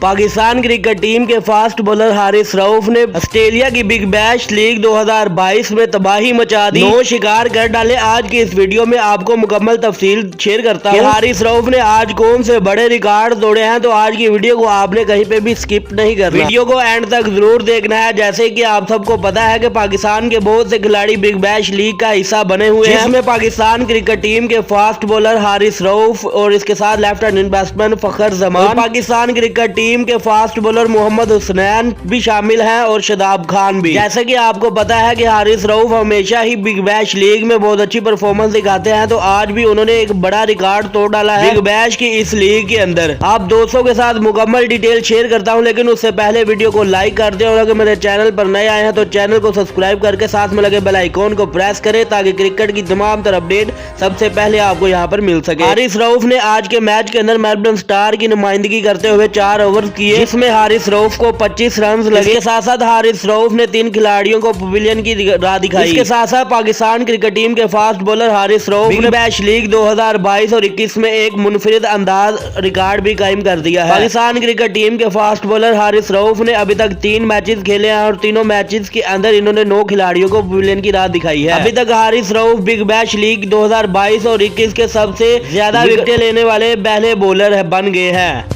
Pakistan cricket team के fast bowler Haris Rauf ने Australia की बिग बैश लीग 2022 में तबाही मचा दी, 9 शिकार कर डाले। आज की इस वीडियो में आपको मुकम्मल तफसील शेयर करता हूँ। हारिस रऊफ ने आज कौन से बड़े रिकॉर्ड तोड़े हैं, तो आज की वीडियो को आपने कहीं पे भी स्किप नहीं करना, वीडियो को एंड तक जरूर देखना है। जैसे कि आप सबको पता है कि पाकिस्तान के बहुत से खिलाड़ी बिग बैश लीग का हिस्सा बने हुए हैं, जिसमें पाकिस्तान क्रिकेट टीम के फास्ट बॉलर हारिस रऊफ और इसके साथ लेफ्ट हैंड बैट्समैन फखर जमान, पाकिस्तान क्रिकेट टीम के फास्ट बॉलर मोहम्मद हुसैन भी शामिल हैं और शादाब खान भी। जैसे कि आपको पता है कि हारिस रऊफ हमेशा ही बिग बैश लीग में बहुत अच्छी परफॉर्मेंस दिखाते हैं, तो आज भी उन्होंने एक बड़ा रिकॉर्ड तोड़ डाला है बिग बैश की इस लीग के अंदर। आप दोस्तों के साथ मुकम्मल डिटेल शेयर करता हूं, लेकिन उससे पहले वीडियो को लाइक कर दें और अगर मेरे चैनल पर नए आए हैं तो चैनल को सब्सक्राइब करके साथ में लगे बेल आइकॉन को प्रेस करें ताकि क्रिकेट की तमाम तरह अपडेट सबसे पहले आपको यहाँ पर मिल सके। हारिस रऊफ ने आज के मैच के अंदर मेलबर्न स्टार की नुमाइंदगी करते हुए 4 ओवर किए, जिसमें हारिस रऊफ को 25 रन लगे। इसके साथ साथ हारिस रऊफ ने 3 खिलाड़ियों को पवेलियन की राह दिखाई। इसके साथ साथ पाकिस्तान क्रिकेट टीम के फास्ट बॉलर हारिस रऊफ ने बैश लीग 2022 और 21 में एक मुनफरिद अंदाज रिकॉर्ड भी कायम कर दिया है। पाकिस्तान क्रिकेट टीम के फास्ट बॉलर हारिस रऊफ ने अभी तक 3 मैचेस खेले हैं और तीनों मैचेस के अंदर इन्होंने 9 खिलाड़ियों को पवेलियन की राह दिखाई है। अभी तक Haris Rauf big bash league 2022 और 21 के सबसे ज्यादा विकेटें लेने वाले पहले बॉलर बन गए हैं।